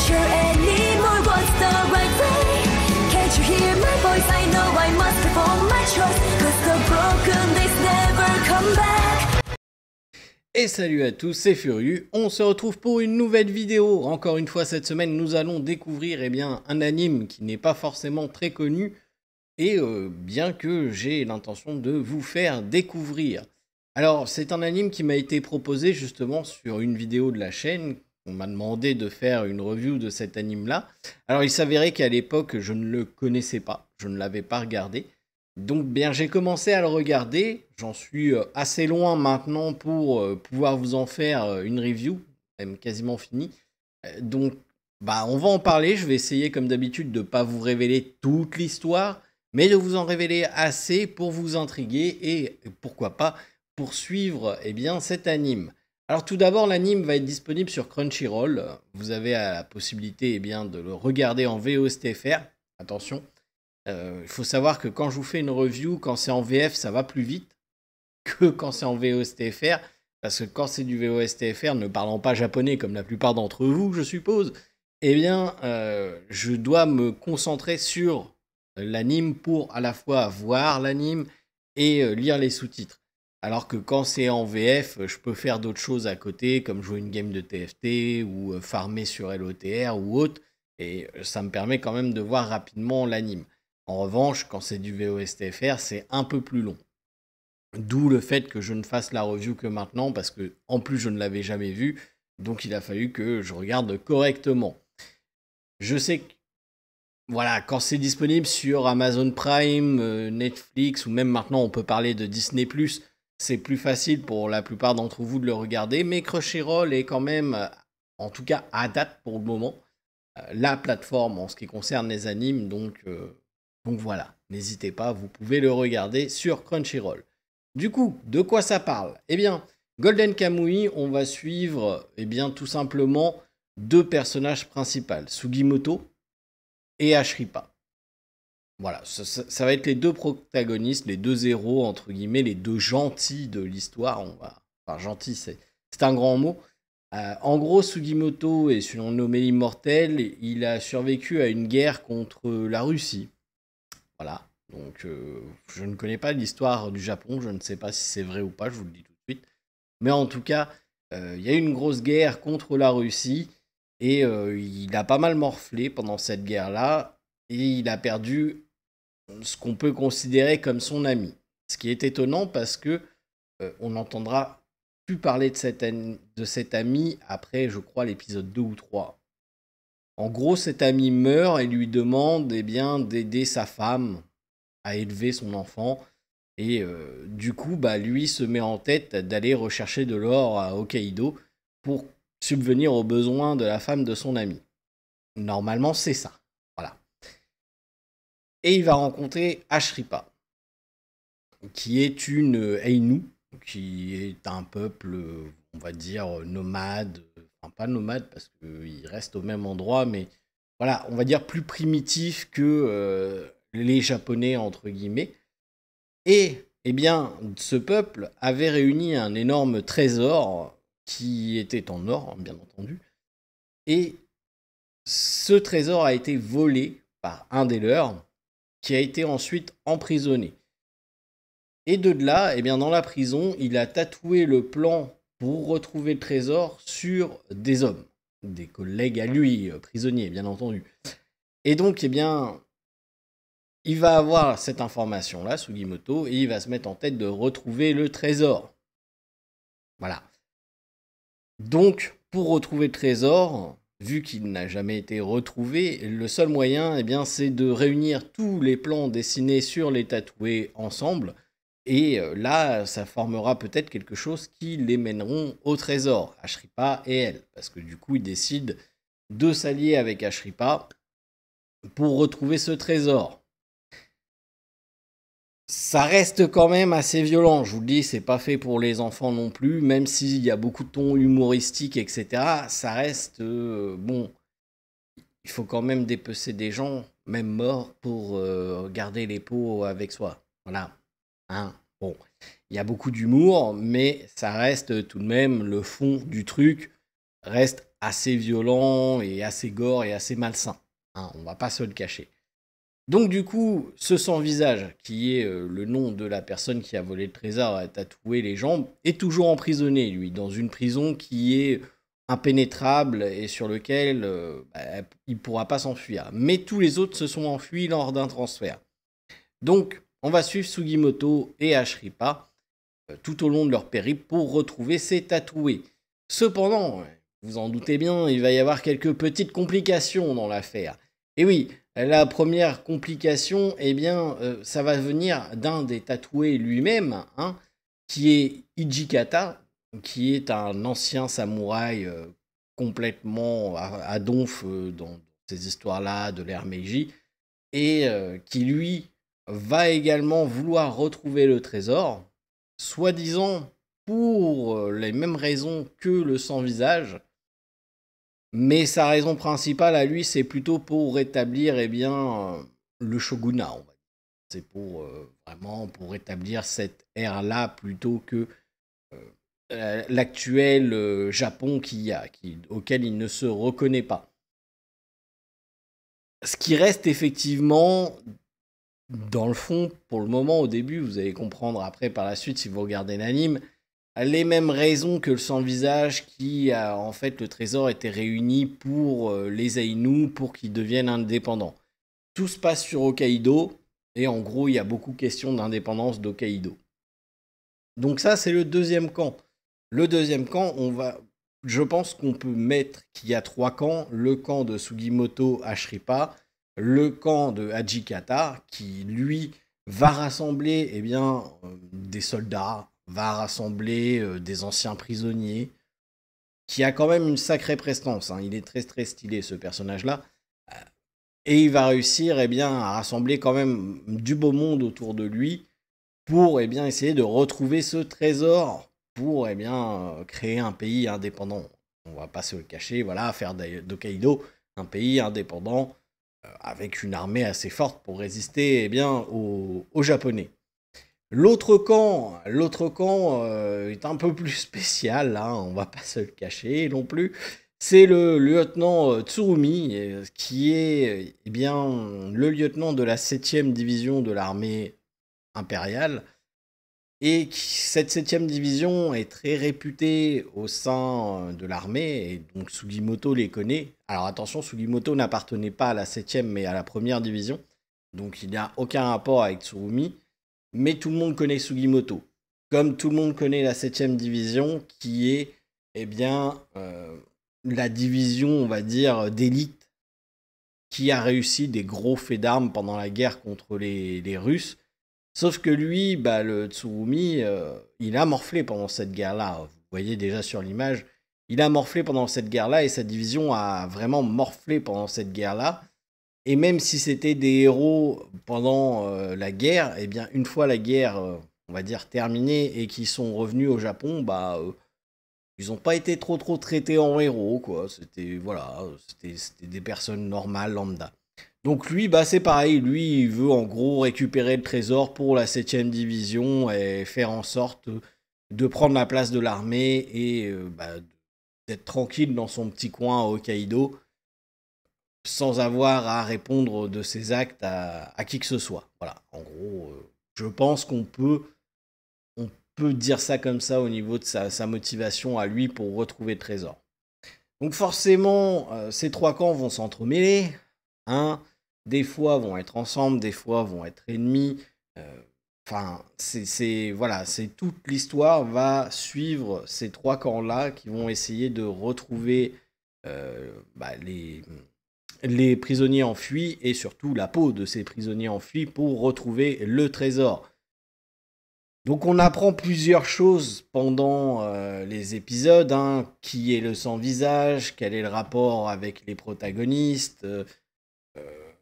sure anymore what's the right way. Can't you hear my voice? I know I must perform my choice, 'cause the broken days never come back. Et salut à tous, c'est Furieux, on se retrouve pour une nouvelle vidéo. Encore une fois cette semaine, nous allons découvrir un anime qui n'est pas forcément très connu, et bien que j'ai l'intention de vous faire découvrir. Alors, c'est un anime qui m'a été proposé justement sur une vidéo de la chaîne. On m'a demandé de faire une review de cet anime-là. Alors, il s'avérait qu'à l'époque, je ne le connaissais pas, je ne l'avais pas regardé. Donc, bien, j'ai commencé à le regarder. J'en suis assez loin maintenant pour pouvoir vous en faire une review, même quasiment finie. Donc, on va en parler. Je vais essayer, comme d'habitude, de ne pas vous révéler toute l'histoire, mais de vous en révéler assez pour vous intriguer et pourquoi pas poursuivre cet anime. Alors tout d'abord, l'anime va être disponible sur Crunchyroll. Vous avez la possibilité de le regarder en VOSTFR. Attention, il faut savoir que quand je vous fais une review, quand c'est en VF, ça va plus vite que quand c'est en VOSTFR. Parce que quand c'est du VOSTFR, ne parlant pas japonais comme la plupart d'entre vous, je suppose, je dois me concentrer sur l'anime pour à la fois voir l'anime et lire les sous-titres. Alors que quand c'est en VF, je peux faire d'autres choses à côté, comme jouer une game de TFT ou farmer sur LOTR ou autre, et ça me permet quand même de voir rapidement l'anime. En revanche, quand c'est du VOSTFR, c'est un peu plus long. D'où le fait que je ne fasse la review que maintenant, parce que en plus je ne l'avais jamais vu, donc il a fallu que je regarde correctement. Je sais que voilà, quand c'est disponible sur Amazon Prime, Netflix, ou même maintenant on peut parler de Disney+, c'est plus facile pour la plupart d'entre vous de le regarder, mais Crunchyroll est quand même, en tout cas à date pour le moment, la plateforme en ce qui concerne les animes, donc voilà, n'hésitez pas, vous pouvez le regarder sur Crunchyroll. Du coup, de quoi ça parle ? Golden Kamuy, on va suivre tout simplement deux personnages principaux, Sugimoto et Ashripa. Voilà, ça va être les deux protagonistes, les deux héros, entre guillemets, les deux gentils de l'histoire. Enfin, gentil, c'est un grand mot. En gros, Sugimoto est surnommé l'immortel. Il a survécu à une guerre contre la Russie. Voilà, donc je ne connais pas l'histoire du Japon, je ne sais pas si c'est vrai ou pas, je vous le dis tout de suite. Mais en tout cas, il y a eu une grosse guerre contre la Russie, et il a pas mal morflé pendant cette guerre-là, et il a perdu ce qu'on peut considérer comme son ami. Ce qui est étonnant parce que on n'entendra plus parler de cet ami après, je crois, l'épisode 2 ou 3. En gros, cet ami meurt et lui demande d'aider sa femme à élever son enfant. Et du coup, lui se met en tête d'aller rechercher de l'or à Hokkaido pour subvenir aux besoins de la femme de son ami. Normalement, c'est ça. Voilà. Et il va rencontrer Ashripa, qui est une Ainu, qui est un peuple, on va dire, nomade. Enfin, pas nomade, parce qu'il reste au même endroit, mais voilà, on va dire plus primitif que les Japonais, entre guillemets. Et, ce peuple avait réuni un énorme trésor qui était en or, bien entendu. Et ce trésor a été volé par un des leurs, qui a été ensuite emprisonné. Et de là, dans la prison, il a tatoué le plan pour retrouver le trésor sur des hommes, des collègues à lui, prisonniers, bien entendu. Et donc, il va avoir cette information-là, Sugimoto, et il va se mettre en tête de retrouver le trésor. Voilà. Donc, pour retrouver le trésor, vu qu'il n'a jamais été retrouvé, le seul moyen, c'est de réunir tous les plans dessinés sur les tatoués ensemble. Et là, ça formera peut-être quelque chose qui les mèneront au trésor, Ashripa et elle. Parce que du coup, ils décident de s'allier avec Ashripa pour retrouver ce trésor. Ça reste quand même assez violent, je vous le dis, c'est pas fait pour les enfants non plus, même s'il y a beaucoup de tons humoristiques, etc. Ça reste, il faut quand même dépecer des gens, même morts, pour garder les peaux avec soi. Voilà. Bon, il y a beaucoup d'humour, mais ça reste tout de même le fond du truc. reste assez violent et assez gore et assez malsain. Hein, on va pas se le cacher. Donc du coup, ce sans-visage, qui est le nom de la personne qui a volé le trésor, a tatoué les jambes, est toujours emprisonné, lui, dans une prison qui est impénétrable et sur lequel il ne pourra pas s'enfuir. Mais tous les autres se sont enfuis lors d'un transfert. Donc, on va suivre Sugimoto et Ashripa tout au long de leur périple pour retrouver ces tatoués. Cependant, vous en doutez bien, il va y avoir quelques petites complications dans l'affaire. Et oui, la première complication, eh bien, ça va venir d'un des tatoués lui-même, hein, qui est Ijikata, qui est un ancien samouraï complètement à donf dans ces histoires-là de l'ère Meiji, et qui lui va également vouloir retrouver le trésor, soi-disant pour les mêmes raisons que le sans-visage, mais sa raison principale à lui, c'est plutôt pour rétablir le shogunat, on va dire. C'est pour vraiment pour rétablir cette ère-là plutôt que l'actuel Japon auquel il ne se reconnaît pas. Ce qui reste effectivement, dans le fond, pour le moment, au début, vous allez comprendre après par la suite si vous regardez l'anime, les mêmes raisons que le sans-visage qui a en fait le trésor était réuni pour les Ainu pour qu'ils deviennent indépendants. Tout se passe sur Hokkaido et en gros il y a beaucoup question d'indépendance d'Hokkaido. Donc ça c'est le deuxième camp. Le deuxième camp, je pense qu'on peut mettre qu'il y a 3 camps, le camp de Sugimoto Ashripa, le camp de Hajikata qui lui va rassembler des soldats, va rassembler des anciens prisonniers, qui a quand même une sacrée prestance. Hein. Il est très très stylé ce personnage-là. Et il va réussir à rassembler quand même du beau monde autour de lui pour essayer de retrouver ce trésor pour créer un pays indépendant. On va pas se le cacher, voilà, faire d'Hokkaido un pays indépendant avec une armée assez forte pour résister aux Japonais. L'autre camp est un peu plus spécial, hein, on va pas se le cacher non plus. C'est le lieutenant Tsurumi, qui est le lieutenant de la 7e division de l'armée impériale. Et cette 7e division est très réputée au sein de l'armée, et donc Sugimoto les connaît. Alors attention, Sugimoto n'appartenait pas à la 7e, mais à la 1re division. Donc il n'y a aucun rapport avec Tsurumi. Mais tout le monde connaît Sugimoto. Comme tout le monde connaît la 7e division, qui est la division, on va dire, d'élite, qui a réussi des gros faits d'armes pendant la guerre contre les Russes. Sauf que lui, le Tsurumi, il a morflé pendant cette guerre-là. Vous voyez déjà sur l'image, il a morflé pendant cette guerre-là et sa division a vraiment morflé pendant cette guerre-là. Et même si c'était des héros pendant la guerre, une fois la guerre, on va dire, terminée et qu'ils sont revenus au Japon, ils n'ont pas été trop traités en héros, quoi. C'était des personnes normales, lambda. Donc lui, c'est pareil, lui, il veut en gros récupérer le trésor pour la 7e division et faire en sorte de prendre la place de l'armée et d'être tranquille dans son petit coin à Hokkaido, sans avoir à répondre de ses actes à qui que ce soit. Voilà, en gros, je pense qu'on peut dire ça comme ça au niveau de sa motivation à lui pour retrouver le trésor. Donc forcément, ces 3 camps vont s'entremêler, hein. Des fois vont être ensemble, des fois vont être ennemis. C'est toute l'histoire va suivre ces 3 camps-là qui vont essayer de retrouver les prisonniers enfuis et surtout la peau de ces prisonniers enfuis pour retrouver le trésor. Donc on apprend plusieurs choses pendant les épisodes, hein, qui est le sans-visage, quel est le rapport avec les protagonistes,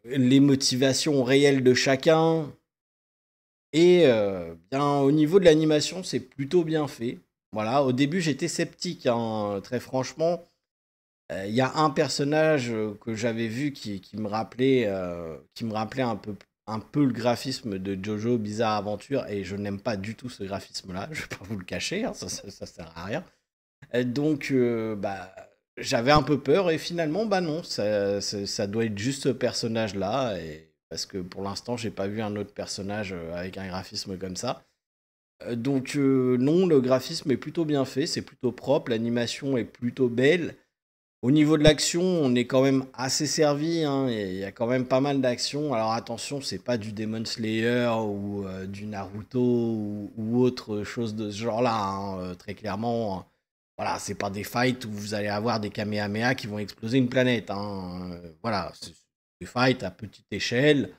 les motivations réelles de chacun. Et au niveau de l'animation, c'est plutôt bien fait. Voilà, au début j'étais sceptique, hein, très franchement. Il y a un personnage que j'avais vu qui me rappelait un peu le graphisme de Jojo Bizarre Aventure, et je n'aime pas du tout ce graphisme-là, je vais pas vous le cacher, hein, ça sert à rien. Donc, j'avais un peu peur et finalement, bah non, ça doit être juste ce personnage-là. Parce que pour l'instant, j'ai pas vu un autre personnage avec un graphisme comme ça. Donc non, le graphisme est plutôt bien fait, c'est plutôt propre, l'animation est plutôt belle. Au niveau de l'action, on est quand même assez servi, hein, il y a quand même pas mal d'action. Alors attention, c'est pas du Demon Slayer ou du Naruto ou autre chose de ce genre-là, hein, très clairement. Voilà, c'est pas des fights où vous allez avoir des Kamehameha qui vont exploser une planète, hein. Voilà, c'est des fights à petite échelle,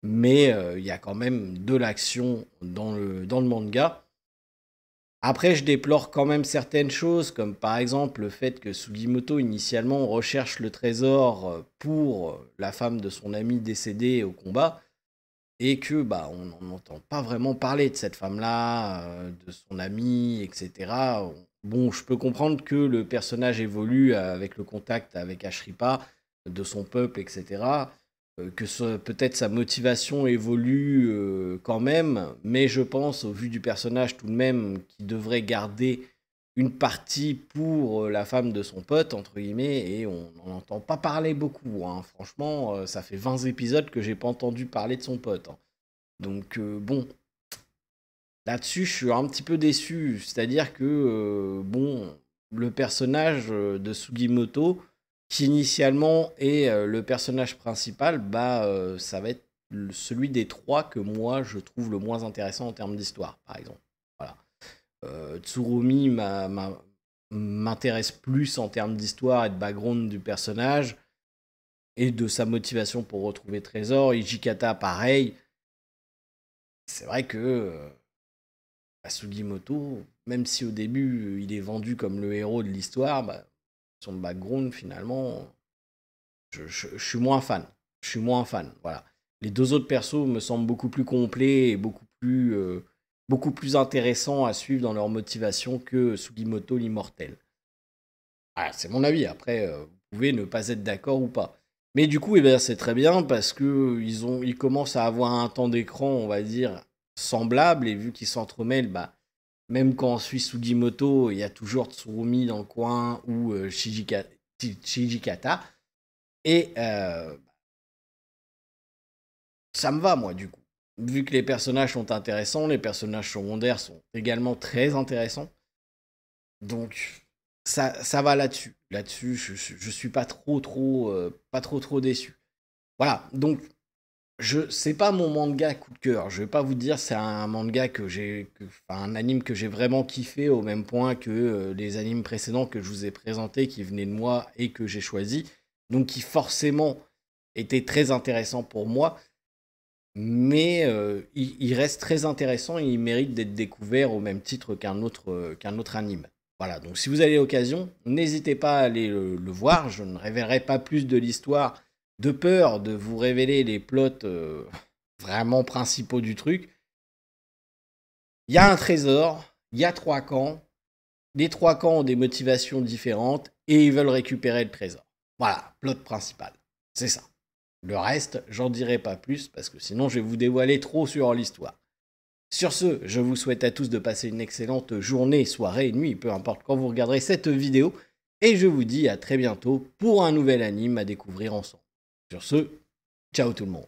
mais il y a quand même de l'action dans le manga. Après, je déplore quand même certaines choses, comme par exemple le fait que Sugimoto, initialement, recherche le trésor pour la femme de son ami décédé au combat, et que bah on n'en entend pas vraiment parler de cette femme-là, de son ami, etc. Bon, je peux comprendre que le personnage évolue avec le contact avec Ashripa, de son peuple, etc. Que peut-être sa motivation évolue quand même, mais je pense, au vu du personnage tout de même, qu'il devrait garder une partie pour la femme de son pote, entre guillemets, et on n'en entend pas parler beaucoup, hein. Franchement, ça fait 20 épisodes que j'ai pas entendu parler de son pote, hein. Donc bon, là-dessus, je suis un petit peu déçu. C'est-à-dire que, bon, le personnage de Sugimoto, qui initialement est le personnage principal, bah, ça va être celui des trois que moi, je trouve le moins intéressant en termes d'histoire, par exemple. Voilà. Tsurumi m'intéresse plus en termes d'histoire et de background du personnage et de sa motivation pour retrouver Trésor. Ijikata, pareil. C'est vrai que Sugimoto, même si au début il est vendu comme le héros de l'histoire, bah, son background finalement, je suis moins fan. Je suis moins fan, voilà. Les deux autres persos me semblent beaucoup plus complets et beaucoup plus intéressants à suivre dans leur motivation que Sugimoto l'immortel. Voilà, c'est mon avis. Après, vous pouvez ne pas être d'accord ou pas. Mais du coup, eh ben, c'est très bien parce que ils commencent à avoir un temps d'écran, on va dire, semblable. Et vu qu'ils s'entremêlent, bah, même quand on suit Sugimoto, il y a toujours Tsurumi dans le coin ou Shijikata. Et ça me va, moi, du coup. Vu que les personnages sont intéressants, les personnages secondaires sont également très intéressants. Donc, ça va là-dessus. Là-dessus, je suis pas trop déçu. Voilà, donc c'est pas mon manga coup de cœur. Je vais pas vous dire c'est un manga un anime que j'ai vraiment kiffé au même point que les animes précédents que je vous ai présentés, qui venaient de moi et que j'ai choisi, donc qui forcément étaient très intéressants pour moi. Mais il reste très intéressant et il mérite d'être découvert au même titre qu'un autre anime. Voilà, donc si vous avez l'occasion, n'hésitez pas à aller le voir. Je ne révélerai pas plus de l'histoire de peur de vous révéler les plots vraiment principaux du truc. Il y a un trésor, il y a 3 camps. Les 3 camps ont des motivations différentes et ils veulent récupérer le trésor. Voilà, plot principal. C'est ça. Le reste, j'en dirai pas plus parce que sinon je vais vous dévoiler trop sur l'histoire. Sur ce, je vous souhaite à tous de passer une excellente journée, soirée, nuit, peu importe quand vous regarderez cette vidéo. Et je vous dis à très bientôt pour un nouvel anime à découvrir ensemble. Sur ce, ciao tout le monde.